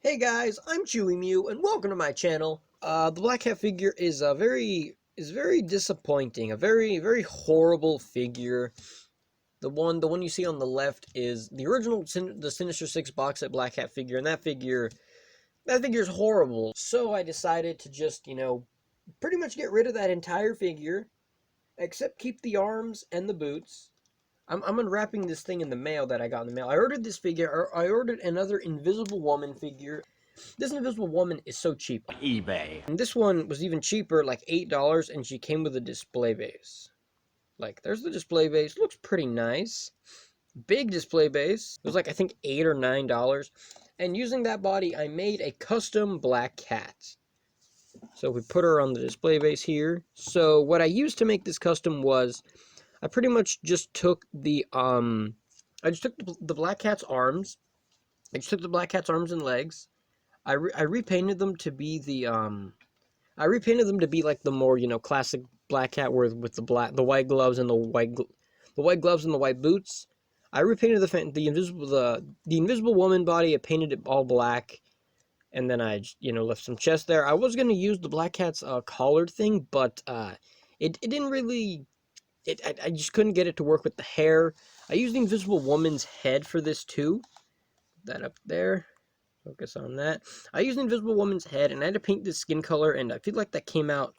Hey guys, I'm Chewy Mew, and welcome to my channel. The Black Cat figure is very disappointing. A very horrible figure. The one you see on the left is the original the Sinister Six box set Black Cat figure, and that figure is horrible. So I decided to just pretty much get rid of that entire figure, except keep the arms and the boots. I'm unwrapping this thing in the mail that I got in the mail. I ordered this figure. I ordered another Invisible Woman figure. This Invisible Woman is so cheap. eBay. And this one was even cheaper, like $8, and she came with a display base. Like, there's the display base. Looks pretty nice. Big display base. It was like, I think, $8 or $9. And using that body, I made a custom Black Cat. So we put her on the display base here. So what I used to make this custom was, I pretty much just took the Black Cat's arms. I just took the Black Cat's arms and legs. I repainted them to be like the more classic Black Cat with the white gloves and the white gloves and the white boots. I repainted the Invisible Woman body. I painted it all black, and then I left some chest there. I was gonna use the Black Cat's collar thing, but it didn't really. I just couldn't get it to work with the hair. I used the Invisible Woman's head for this too. Put that up there. Focus on that. I used Invisible Woman's head, and I had to paint this skin color, and I feel like that came out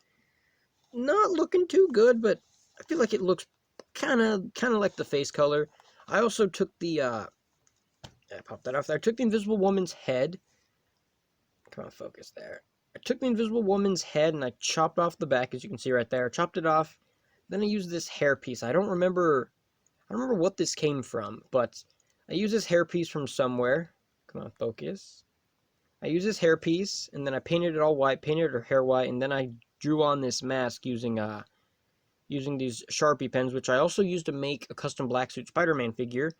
not looking too good, but I feel like it looks kind of like the face color. I also took the, I popped that off there. I took the Invisible Woman's head. Come on, focus there. I took the Invisible Woman's head, and I chopped off the back, as you can see right there. I chopped it off. Then I used this hair piece. I don't remember what this came from, but I used this hair piece from somewhere. Come on, focus. I used this hair piece, and then I painted it all white, painted her hair white, and then I drew on this mask using these Sharpie pens, which I also used to make a custom Black Suit Spider-Man figure.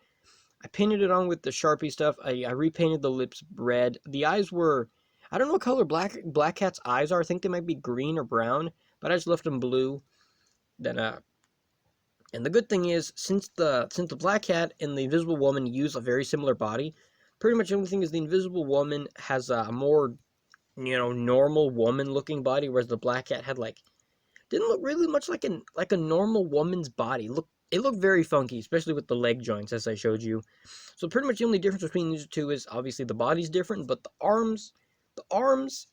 I painted it on with the Sharpie stuff. I repainted the lips red. The eyes were, I don't know what color Black Cat's eyes are. I think they might be green or brown, but I just left them blue. Then and the good thing is, since the Black Cat and the Invisible Woman use a very similar body, pretty much the only thing is the Invisible Woman has a more, normal woman-looking body, whereas the Black Cat had didn't look really much like a normal woman's body. It looked very funky, especially with the leg joints, as I showed you. So pretty much the only difference between these two is obviously the body's different, but the arms,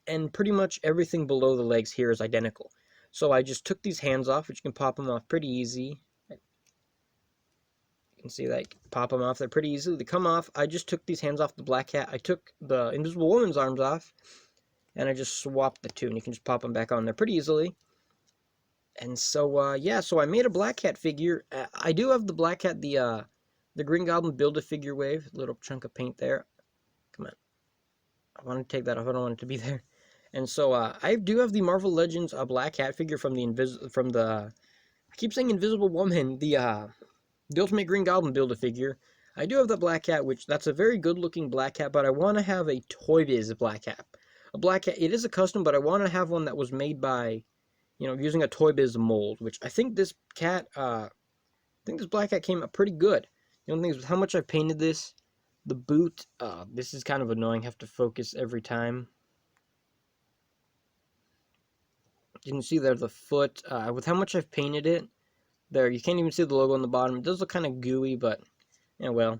and pretty much everything below the legs here is identical. So I just took these hands off, which you can pop them off pretty easy. You can see that, you can pop them off there pretty easily. They come off. I just took these hands off the Black Cat. I took the Invisible Woman's arms off, and I just swapped the two, and you can just pop them back on there pretty easily. And so, yeah, so I made a Black Cat figure. I do have the Black Cat, the Green Goblin Build-A-Figure wave, little chunk of paint there. Come on. I want to take that off. I don't want it to be there. And so, I do have the Marvel Legends Black Cat figure from the I keep saying Invisible Woman, the Ultimate Green Goblin Build-A-Figure. I do have the Black Cat, that's a very good-looking Black Cat, but I want to have a Toybiz Black Cat. A Black Cat, it is a custom, but I want to have one that was made by, using a Toybiz mold, which I think this cat, this Black Cat came out pretty good. The only thing is how much I've painted this. The boot, this is kind of annoying, I have to focus every time. You can see there the foot, with how much I've painted it. There, you can't even see the logo on the bottom. It does look kind of gooey, but, yeah, well,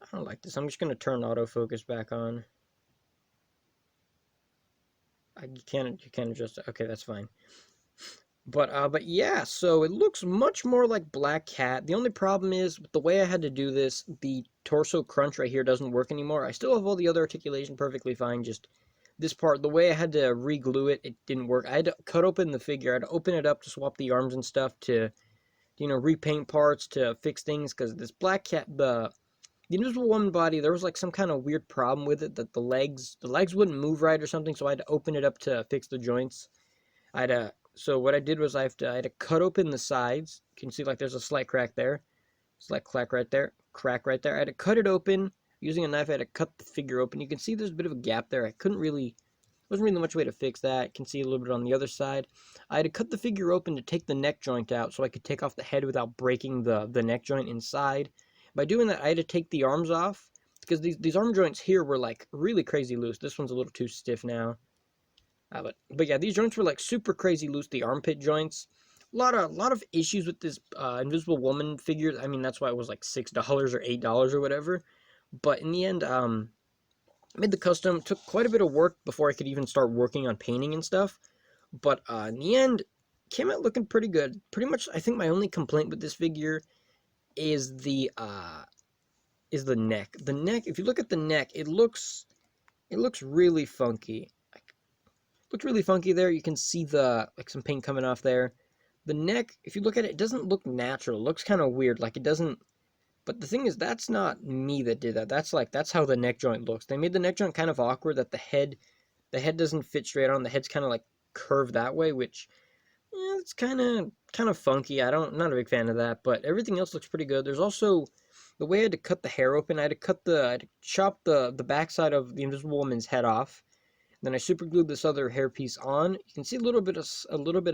I don't like this. I'm just going to turn autofocus back on. You can't adjust it. Okay, that's fine. But yeah, so it looks much more like Black Cat. The only problem is, with the way I had to do this, the torso crunch right here doesn't work anymore. I still have all the other articulation perfectly fine, just this part, the way I had to re-glue it, it didn't work. I had to cut open the figure. I had to open it up to swap the arms and stuff to, repaint parts to fix things, because this Black Cat, the Invisible Woman body, there was some kind of weird problem with it, that the legs wouldn't move right or something, so I had to open it up to fix the joints. So what I did was I had to cut open the sides. You can see there's a slight crack there. Slight crack right there. I had to cut it open. Using a knife, I had to cut the figure open. You can see there's a bit of a gap there. Wasn't really much way to fix that. You can see a little bit on the other side. I had to cut the figure open to take the neck joint out so I could take off the head without breaking the neck joint inside. By doing that, I had to take the arms off. because these arm joints here were like really crazy loose. This one's a little too stiff now. But yeah, these joints were like super crazy loose. The armpit joints, a lot of issues with this Invisible Woman figure. I mean, that's why it was like $6 or $8 or whatever. But in the end, made the custom. Took quite a bit of work before I could even start working on painting and stuff. But in the end, came out looking pretty good. Pretty much, I think my only complaint with this figure is the neck. The neck. If you look at the neck, it looks really funky. Looked really funky there. You can see the like some paint coming off there. The neck, if you look at it, it doesn't look natural. It looks kind of weird. Like it doesn't. But the thing is, that's not me that did that. That's how the neck joint looks. They made the neck joint kind of awkward. That the head doesn't fit straight on. The head's kind of like curved that way, which it's kind of funky. Not a big fan of that. But everything else looks pretty good. There's also the way I had to cut the hair open. I had to chop the backside of the Invisible Woman's head off. Then I super glued this other hairpiece on. You can see a little bit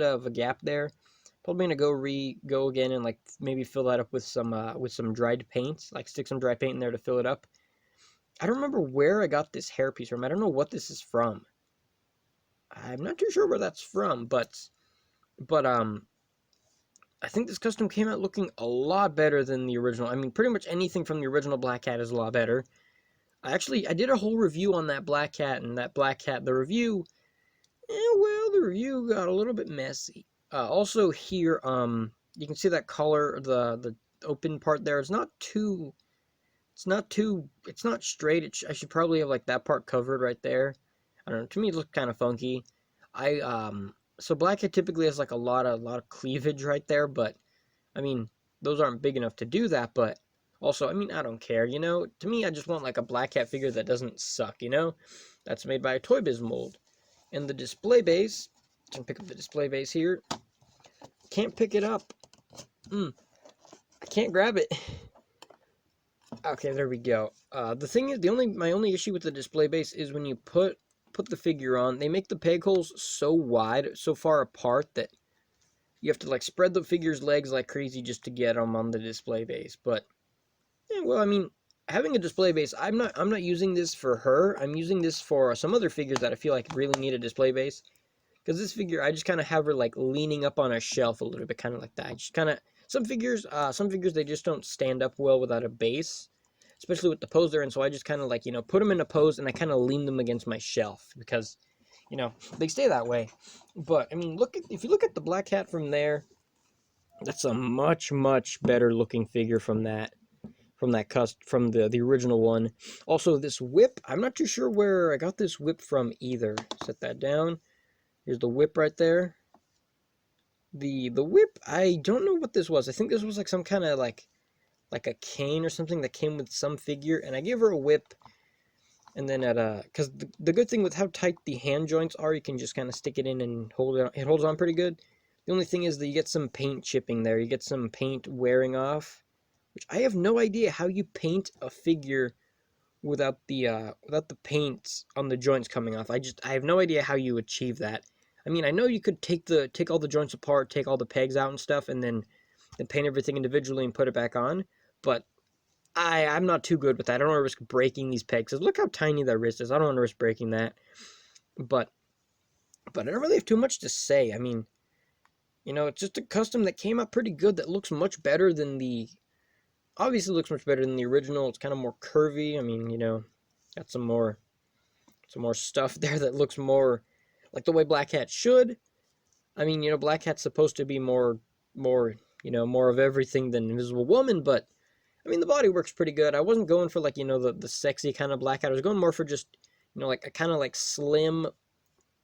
of a gap there. Probably gonna go again and like maybe fill that up with some dried paint, like stick some dry paint in there to fill it up. I don't remember where I got this hairpiece from. I don't know what this is from. I'm not too sure where that's from, but I think this custom came out looking a lot better than the original. I mean, pretty much anything from the original Black Cat is a lot better. I did a whole review on that Black Cat, and that Black Cat, the review got a little bit messy. Also here, you can see that collar, the open part there. It's not straight. I should probably have like that part covered right there. I don't know. To me, it looks kind of funky. So Black Cat typically has like a lot of cleavage right there, but I mean, those aren't big enough to do that, but also, I mean, I don't care, To me, I just want like a Black Cat figure that doesn't suck, That's made by a Toybiz mold. And the display base, I can pick up the display base here. Can't pick it up. I can't grab it. Okay, there we go. The thing is, my only issue with the display base is when you put the figure on, they make the peg holes so wide, so far apart that you have to like spread the figure's legs like crazy just to get them on the display base. But yeah, well, I mean, having a display base, I'm not using this for her. I'm using this for some other figures that I feel like really need a display base. Because this figure, I just kind of have her like leaning up on a shelf a little bit, kind of like that. Just kind of some figures they just don't stand up well without a base, especially with the pose they're in. So I just kind of like put them in a pose and I kind of lean them against my shelf because they stay that way. But I mean, if you look at the Black Cat from there, that's a much better looking figure from the original one. Also, this whip, I'm not too sure where I got this whip from either. Set that down. Here's the whip right there. The whip, I don't know what this was. I think this was like some kind of like a cane or something that came with some figure, and I gave her a whip. And then because the good thing with how tight the hand joints are, you can just kind of stick it in and hold it on. It holds on pretty good. The only thing is that you get some paint chipping there. You get some paint wearing off, which I have no idea how you paint a figure without the paint on the joints coming off. I have no idea how you achieve that. I mean, I know you could take all the joints apart, take all the pegs out and stuff, and then paint everything individually and put it back on. But I'm not too good with that. I don't want to risk breaking these pegs. Look how tiny that wrist is. I don't want to risk breaking that. But I don't really have too much to say. I mean, it's just a custom that came out pretty good. That looks much better than obviously looks much better than the original. It's kind of more curvy. I mean, got some more stuff there that looks more like the way Black Cat should. I mean, Black Cat's supposed to be more of everything than Invisible Woman, but I mean, the body works pretty good. I wasn't going for like, the sexy kind of Black Cat. I was going more for just, like a kind of like slim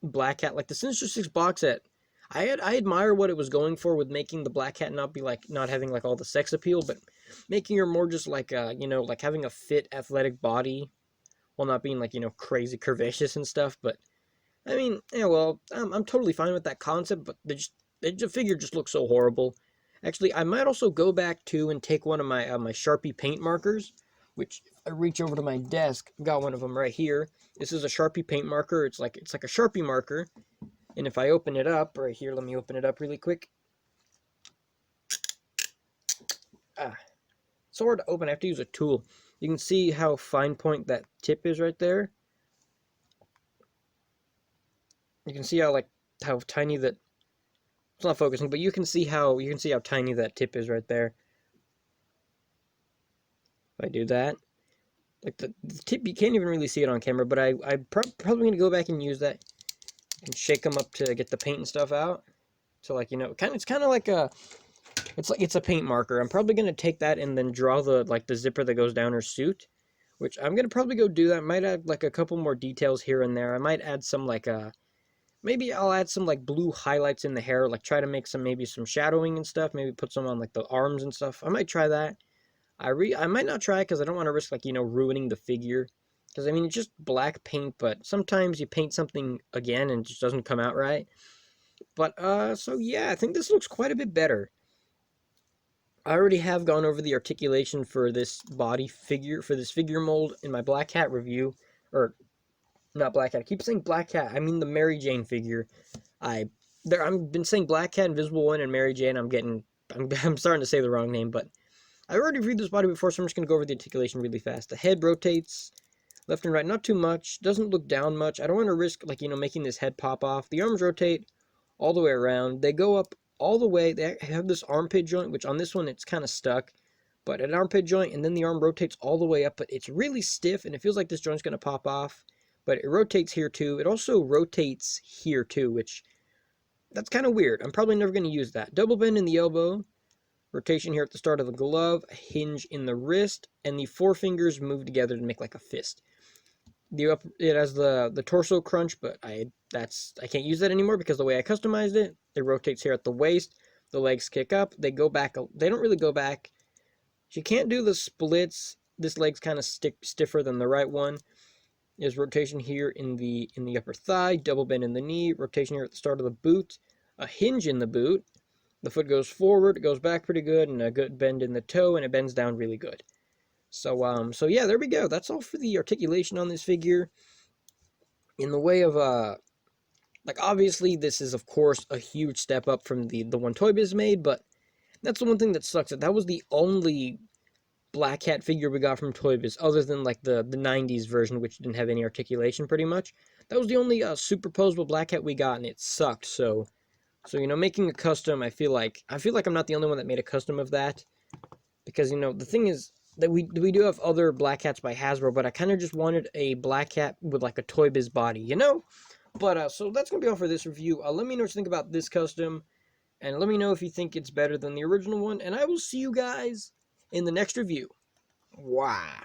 Black Cat, like the Sinister Six box set. I admire what it was going for with making the Black Cat not having like all the sex appeal, but making her more just like like having a fit athletic body while not being like, crazy curvaceous and stuff. But I mean, yeah, well, I'm totally fine with that concept, but the figure just looks so horrible. Actually, I might also go back to and take one of my Sharpie paint markers, which if I reach over to my desk, I've got one of them right here. This is a Sharpie paint marker. It's like a Sharpie marker. And if I open it up right here, let me open it up really quick. It's so hard to open. I have to use a tool. You can see how fine point that tip is right there. You can see how tiny that, it's not focusing, but you can see how tiny that tip is right there. If I do that, like the tip, you can't even really see it on camera, but I'm probably gonna go back and use that and shake them up to get the paint and stuff out. So like, you know, it's kind of like it's a paint marker. I'm probably gonna take that and then draw the zipper that goes down her suit, which I'm gonna probably go do that. I might add like a couple more details here and there. I might add some maybe I'll add some like blue highlights in the hair, like try to make maybe some shadowing and stuff. Maybe put some on like the arms and stuff. I might try that. I might not try because I don't want to risk like, you know, ruining the figure. Because I mean, it's just black paint, but sometimes you paint something again and it just doesn't come out right. But so yeah, I think this looks quite a bit better. I already have gone over the articulation for this body figure, for this figure mold in my Black Cat review, or not Black Cat. I keep saying Black Cat. I mean the Mary Jane figure. I've been saying Black Cat, Invisible One, and Mary Jane. I'm starting to say the wrong name, but I already reviewed this body before, so I'm just gonna go over the articulation really fast. The head rotates left and right, not too much. Doesn't look down much. I don't want to risk like, you know, making this head pop off. The arms rotate all the way around. They go up all the way. They have this armpit joint, which on this one it's kind of stuck, but an armpit joint, and then the arm rotates all the way up, but it's really stiff and it feels like this joint's gonna pop off. But it rotates here too. It also rotates here too, which that's kind of weird. I'm probably never going to use that. Double bend in the elbow, rotation here at the start of the glove, a hinge in the wrist, and the four fingers move together to make like a fist. It has the torso crunch, but I can't use that anymore because the way I customized it. It rotates here at the waist. The legs kick up. They go back. They don't really go back. You can't do the splits. This leg's kind of stiffer than the right one. There's rotation here in the upper thigh, double bend in the knee, rotation here at the start of the boot, a hinge in the boot. The foot goes forward, it goes back pretty good, and a good bend in the toe, and it bends down really good. So yeah, there we go. That's all for the articulation on this figure. In the way of like obviously this is of course a huge step up from the one Toybiz made, but that's the one thing that sucks. That was the only Black Cat figure we got from Toybiz, other than like the 90s version, which didn't have any articulation pretty much. That was the only superposable Black Cat we got, and it sucked. So you know, making a custom, I feel like I'm not the only one that made a custom of that, because you know the thing is that we do have other Black Cats by Hasbro, but I kind of just wanted a Black Cat with like a Toybiz body, you know. But so that's gonna be all for this review. Let me know what you think about this custom, and let me know if you think it's better than the original one, and I will see you guys in the next review. Wow.